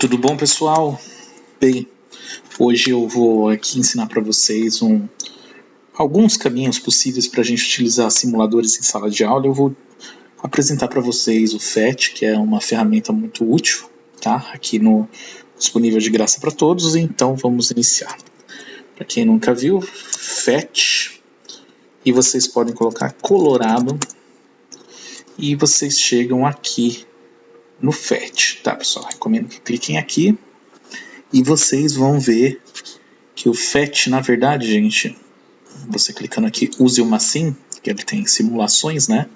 Tudo bom, pessoal? Bem, hoje eu vou aqui ensinar para vocês alguns caminhos possíveis para a gente utilizar simuladores em sala de aula. Eu vou apresentar para vocês o PhET, que é uma ferramenta muito útil, tá? Aqui disponível de graça para todos, então vamos iniciar. Para quem nunca viu, PhET, e vocês podem colocar Colorado, e vocês chegam aqui no PhET, tá, pessoal? Recomendo que cliquem aqui. E vocês vão ver que o PhET, na verdade, gente, você clicando aqui, use uma sim, que ele tem simulações, né?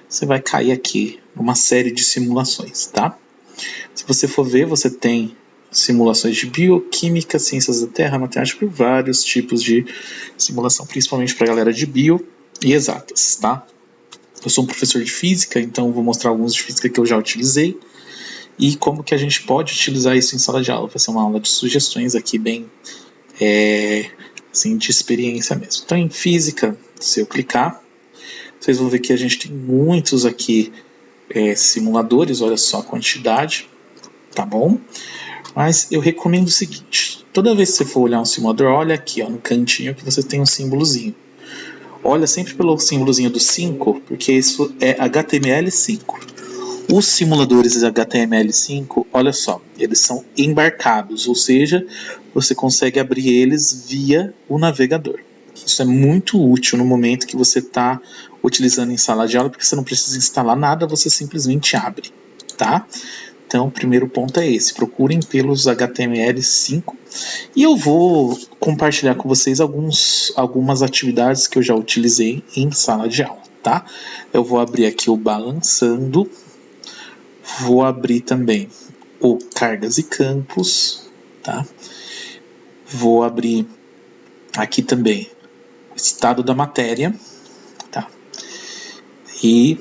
Você vai cair aqui numa série de simulações, tá? Se você for ver, você tem simulações de bioquímica, ciências da terra, matemática e vários tipos de simulação, principalmente para a galera de bio e exatas, tá? Eu sou um professor de física, então vou mostrar alguns de física que eu já utilizei e como que a gente pode utilizar isso em sala de aula. Vai ser uma aula de sugestões aqui bem assim, de experiência mesmo. Então em física, se eu clicar, vocês vão ver que a gente tem muitos aqui simuladores, olha só a quantidade, tá bom? Mas eu recomendo o seguinte, toda vez que você for olhar um simulador, olha aqui ó, no cantinho que você tem um símbolozinho. Olha sempre pelo símbolozinho do 5, porque isso é HTML5. Os simuladores HTML5, olha só, eles são embarcados, ou seja, você consegue abrir eles via o navegador. Isso é muito útil no momento que você está utilizando em sala de aula, porque você não precisa instalar nada, você simplesmente abre, tá? Então, o primeiro ponto é esse, procurem pelos HTML5 e eu vou compartilhar com vocês algumas atividades que eu já utilizei em sala de aula, tá? Eu vou abrir aqui o Balançando. Vou abrir também o Cargas e Campos, tá? Vou abrir aqui também o Estado da Matéria, tá? E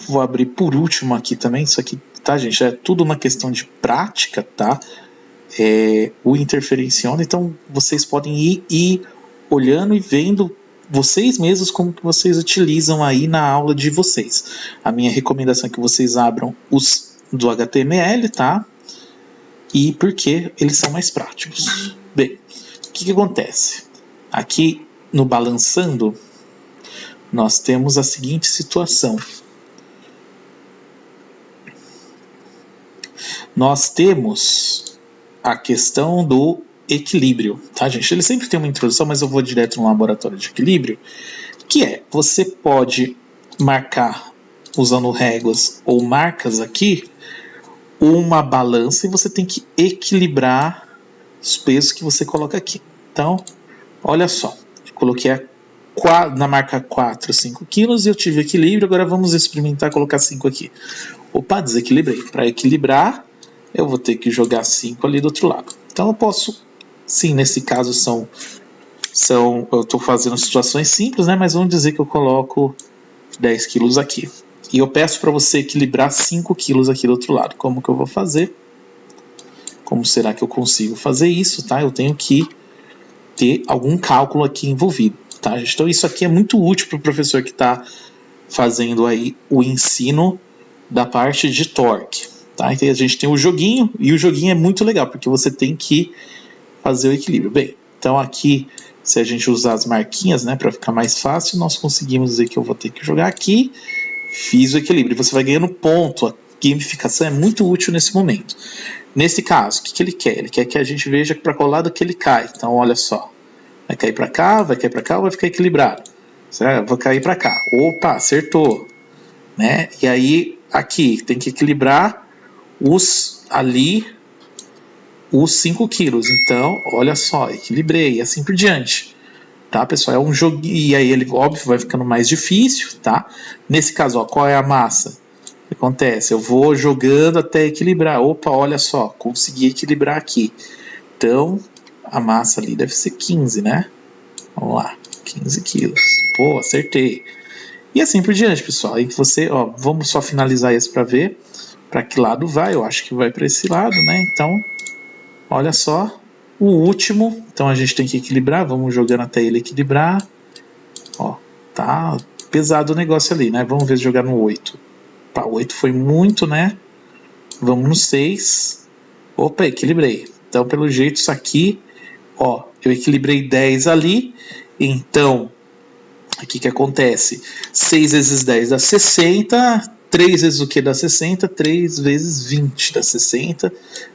vou abrir por último aqui também, isso aqui, tá, gente? É tudo uma questão de prática, tá? O interferenciômetro, então vocês podem ir olhando e vendo vocês mesmos como que vocês utilizam aí na aula de vocês. A minha recomendação é que vocês abram os do HTML, tá? E porque eles são mais práticos. Bem, o que acontece? Aqui no Balançando, nós temos a seguinte situação. Nós temos a questão do equilíbrio, tá, gente? Ele sempre tem uma introdução, mas eu vou direto no laboratório de equilíbrio, que é, você pode marcar, usando réguas ou marcas aqui, uma balança e você tem que equilibrar os pesos que você coloca aqui. Então, olha só, eu coloquei na marca 4, 5 quilos e eu tive equilíbrio, agora vamos experimentar colocar 5 aqui. Opa, desequilibrei. Para equilibrar, eu vou ter que jogar 5 ali do outro lado. Então eu posso, sim, nesse caso eu estou fazendo situações simples, né? Mas vamos dizer que eu coloco 10 quilos aqui. E eu peço para você equilibrar 5 quilos aqui do outro lado. Como que eu vou fazer? Como será que eu consigo fazer isso, tá? Eu tenho que ter algum cálculo aqui envolvido, tá? Então isso aqui é muito útil para o professor que está fazendo aí o ensino da parte de torque, tá? Então a gente tem o joguinho, e o joguinho é muito legal, porque você tem que fazer o equilíbrio. Bem, então aqui, se a gente usar as marquinhas, né, para ficar mais fácil, nós conseguimos dizer que eu vou ter que jogar aqui, fiz o equilíbrio, você vai ganhando ponto. A gamificação é muito útil nesse momento. Nesse caso, o que ele quer? Ele quer que a gente veja para qual lado que ele cai. Então, olha só, vai cair para cá, vai cair para cá ou vai ficar equilibrado? Certo? Vou cair para cá. Opa, acertou. Né? E aí, aqui, tem que equilibrar os 5 quilos. Então, olha só, equilibrei e assim por diante. Tá, pessoal? É um joguinho, e aí ele, óbvio, vai ficando mais difícil, tá? Nesse caso, ó, qual é a massa? O que acontece? Eu vou jogando até equilibrar. Opa, olha só, consegui equilibrar aqui. Então, a massa ali deve ser 15, né? Vamos lá, 15 quilos. Pô, acertei. E assim por diante, pessoal. Aí você, ó, vamos só finalizar esse para ver para que lado vai. Eu acho que vai para esse lado, né? Então, olha só. O último, então a gente tem que equilibrar, vamos jogando até ele equilibrar. Ó, tá pesado o negócio ali, né? Vamos ver se jogar no 8. Pá, o 8 foi muito, né? Vamos no 6. Opa, equilibrei. Então, pelo jeito, isso aqui, ó, eu equilibrei 10 ali. Então, o que acontece? 6 vezes 10 dá 60. 3 vezes o que dá 60? 3 vezes 20 dá 60.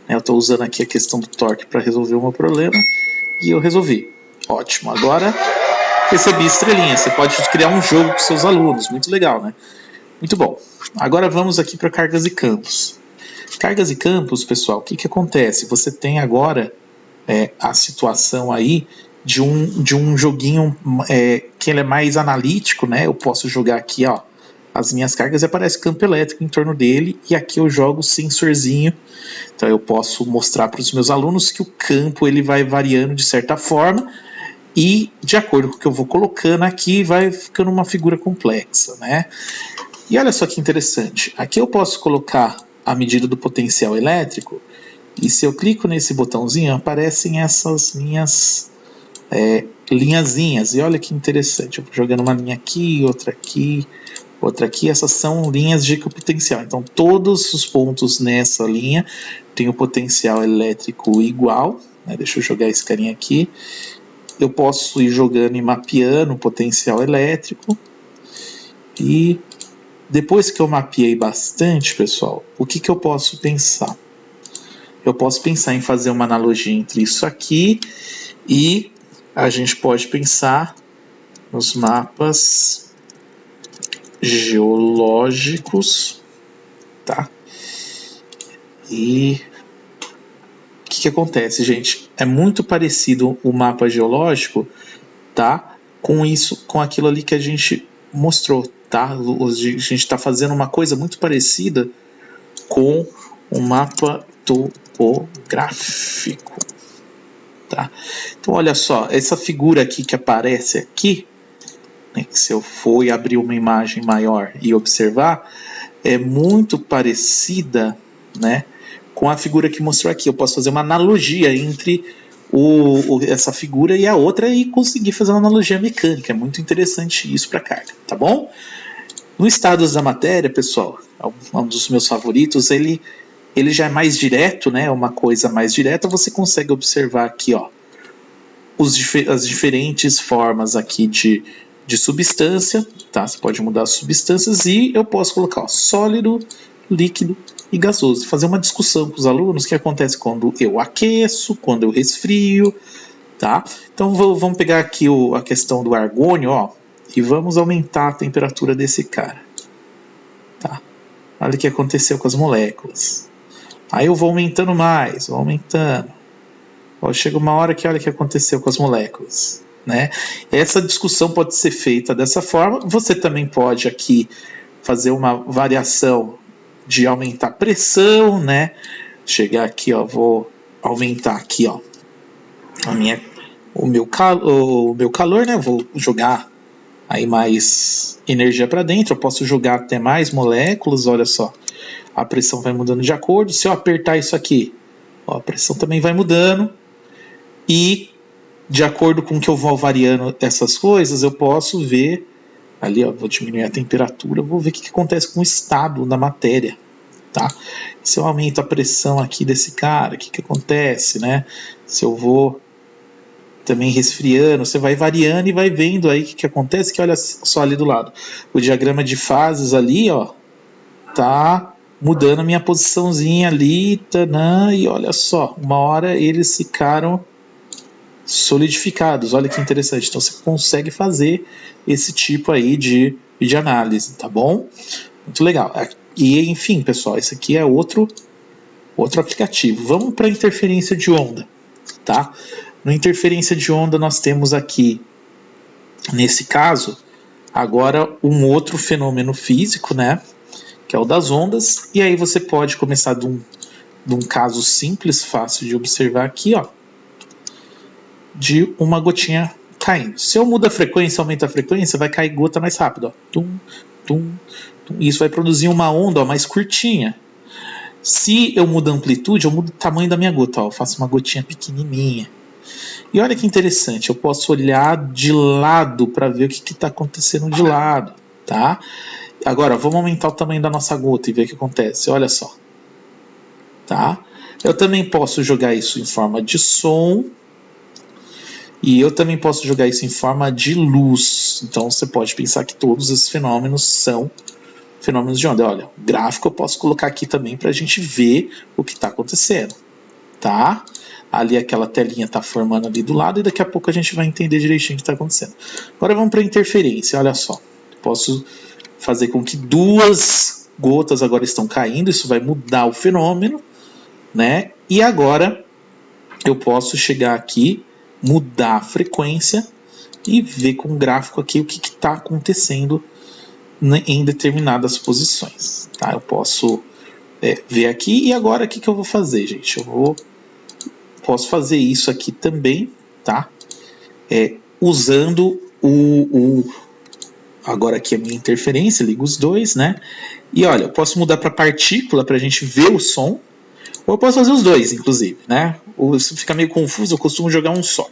Eu estou usando aqui a questão do torque para resolver o meu problema. E eu resolvi. Ótimo. Agora, recebi estrelinha. Você pode criar um jogo com seus alunos. Muito legal, né? Muito bom. Agora vamos aqui para cargas e campos. Cargas e campos, pessoal, o que acontece? Você tem agora a situação aí de um joguinho que ele é mais analítico, né? Eu posso jogar aqui, ó, as minhas cargas e aparece campo elétrico em torno dele, e aqui eu jogo o sensorzinho. Então eu posso mostrar para os meus alunos que o campo ele vai variando de certa forma, e de acordo com o que eu vou colocando aqui, vai ficando uma figura complexa, né? E olha só que interessante, aqui eu posso colocar a medida do potencial elétrico, e se eu clico nesse botãozinho, aparecem essas minhas linhazinhas, e olha que interessante, eu vou jogando uma linha aqui, outra aqui, essas são linhas de potencial, então todos os pontos nessa linha tem o potencial elétrico igual, né? Deixa eu jogar esse carinha aqui, eu posso ir jogando e mapeando o potencial elétrico, e depois que eu mapeei bastante, pessoal, o que eu posso pensar? Eu posso pensar em fazer uma analogia entre isso aqui e a gente pode pensar nos mapas geológicos, tá? E o que acontece, gente? É muito parecido o mapa geológico, tá? Com isso, com aquilo ali que a gente mostrou, tá? A gente está fazendo uma coisa muito parecida com o mapa topográfico, tá? Então olha só, essa figura aqui que aparece aqui, né, que se eu for e abrir uma imagem maior e observar, é muito parecida, né, com a figura que mostrou aqui. Eu posso fazer uma analogia entre essa figura e a outra e conseguir fazer uma analogia mecânica. É muito interessante isso para carga, tá bom? No Estados da Matéria, pessoal, um dos meus favoritos, ele já é mais direto, né? Uma coisa mais direta. Você consegue observar aqui, ó, as diferentes formas aqui de substância, tá? Você pode mudar as substâncias e eu posso colocar, ó, sólido, líquido e gasoso. Fazer uma discussão com os alunos, o que acontece quando eu aqueço, quando eu resfrio, tá? Então vamos pegar aqui a questão do argônio, ó, e vamos aumentar a temperatura desse cara, tá? Olha o que aconteceu com as moléculas. Aí eu vou aumentando mais, vou aumentando. Ó, chega uma hora que olha o que aconteceu com as moléculas, né? Essa discussão pode ser feita dessa forma. Você também pode aqui fazer uma variação de aumentar a pressão, né? Chegar aqui, ó, vou aumentar aqui, ó, o meu calor, né? Vou jogar aí mais energia para dentro. Eu posso jogar até mais moléculas, olha só. A pressão vai mudando de acordo. Se eu apertar isso aqui, ó, a pressão também vai mudando. E de acordo com que eu vou variando essas coisas, eu posso ver ali, ó, vou diminuir a temperatura, vou ver o que acontece com o estado da matéria, tá? Se eu aumento a pressão aqui desse cara, o que acontece, né? Se eu vou também resfriando, você vai variando e vai vendo aí o que acontece, que olha só ali do lado, o diagrama de fases ali, ó, tá mudando a minha posiçãozinha ali, tanã, e olha só, uma hora eles ficaram solidificados, olha que interessante. Então você consegue fazer esse tipo aí de análise, tá bom? Muito legal. E enfim, pessoal, esse aqui é outro aplicativo. Vamos para a interferência de onda, tá? Na interferência de onda nós temos aqui, nesse caso, agora um outro fenômeno físico, né? Que é o das ondas. E aí você pode começar de um caso simples, fácil de observar aqui, ó, de uma gotinha caindo. Se eu mudo a frequência, aumenta a frequência, vai cair gota mais rápido, ó. Tum, tum, tum. Isso vai produzir uma onda, ó, mais curtinha. Se eu mudo a amplitude, eu mudo o tamanho da minha gota, ó. Eu faço uma gotinha pequenininha. E olha que interessante, eu posso olhar de lado para ver o que está acontecendo de lado, tá? Agora, vamos aumentar o tamanho da nossa gota e ver o que acontece. Olha só. tá? Eu também posso jogar isso em forma de som e eu também posso jogar isso em forma de luz. Então você pode pensar que todos esses fenômenos são fenômenos de onda. Olha, o gráfico eu posso colocar aqui também para a gente ver o que está acontecendo, tá? Ali aquela telinha está formando ali do lado e daqui a pouco a gente vai entender direitinho o que está acontecendo. Agora vamos para a interferência, olha só. Posso fazer com que 2 gotas agora estão caindo, isso vai mudar o fenômeno, né? E agora eu posso chegar aqui, mudar a frequência e ver com o gráfico aqui o que está acontecendo em determinadas posições, tá? Eu posso ver aqui e agora o que eu vou fazer, gente? Posso fazer isso aqui também, tá? Usando agora aqui a minha interferência, ligo os dois, né? E olha, eu posso mudar para partícula para a gente ver o som, ou eu posso fazer os dois, inclusive, né? Ou se fica meio confuso, eu costumo jogar um só.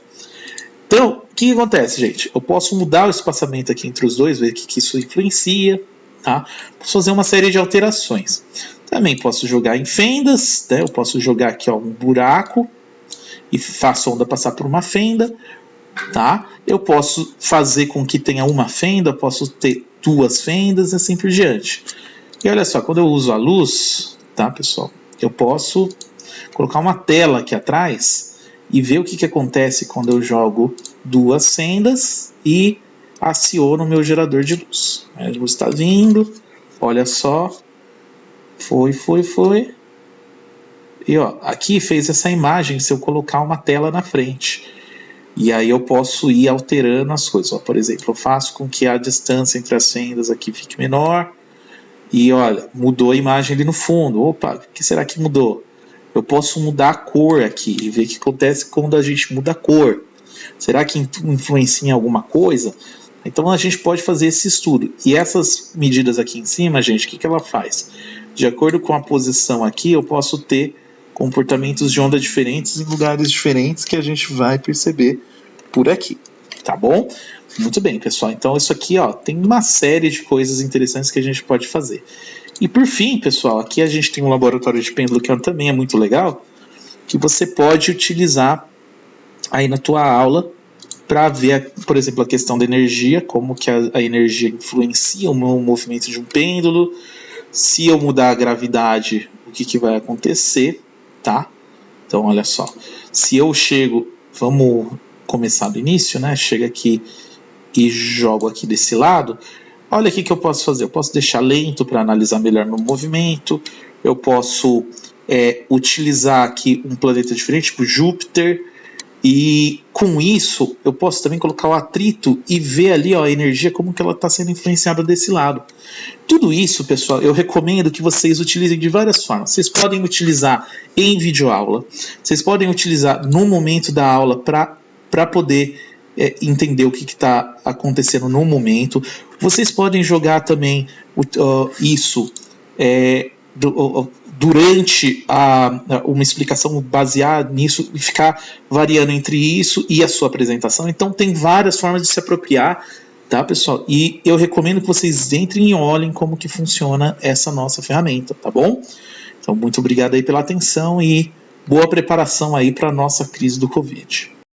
Então, o que acontece, gente? Eu posso mudar o espaçamento aqui entre os dois, ver o que isso influencia, tá? Posso fazer uma série de alterações. Também posso jogar em fendas, né? Eu posso jogar aqui ó, um buraco e faço a onda passar por uma fenda, tá? Eu posso fazer com que tenha uma fenda, posso ter 2 fendas e assim por diante. E olha só, quando eu uso a luz, tá, pessoal? Eu posso colocar uma tela aqui atrás e ver o que acontece quando eu jogo 2 fendas e aciono o meu gerador de luz. A luz está vindo, olha só, foi. E ó, aqui fez essa imagem se eu colocar uma tela na frente. E aí eu posso ir alterando as coisas. Ó, por exemplo, eu faço com que a distância entre as fendas aqui fique menor. E olha, mudou a imagem ali no fundo. Opa, o que será que mudou? Eu posso mudar a cor aqui e ver o que acontece quando a gente muda a cor. Será que influencia em alguma coisa? Então a gente pode fazer esse estudo. E essas medidas aqui em cima, gente, o que ela faz? De acordo com a posição aqui, eu posso ter comportamentos de onda diferentes em lugares diferentes que a gente vai perceber por aqui, tá bom? Muito bem, pessoal. Então isso aqui ó, tem uma série de coisas interessantes que a gente pode fazer. E por fim, pessoal, aqui a gente tem um laboratório de pêndulo que também é muito legal, que você pode utilizar aí na tua aula para ver, por exemplo, a questão da energia, como que a energia influencia o movimento de um pêndulo, se eu mudar a gravidade, o que vai acontecer, tá? Então, olha só, se eu chego, vamos começar do início, né? Chega aqui e jogo aqui desse lado, olha aqui que eu posso fazer, eu posso deixar lento para analisar melhor meu movimento, eu posso utilizar aqui um planeta diferente, tipo Júpiter, e com isso eu posso também colocar o atrito e ver ali ó, a energia como que ela está sendo influenciada desse lado. Tudo isso, pessoal, eu recomendo que vocês utilizem de várias formas. Vocês podem utilizar em videoaula, vocês podem utilizar no momento da aula para poder entender o que está acontecendo no momento. Vocês podem jogar também isso durante uma explicação baseada nisso e ficar variando entre isso e a sua apresentação. Então tem várias formas de se apropriar, tá, pessoal? E eu recomendo que vocês entrem e olhem como que funciona essa nossa ferramenta, tá bom? Então muito obrigado aí pela atenção e boa preparação aí para a nossa crise do Covid.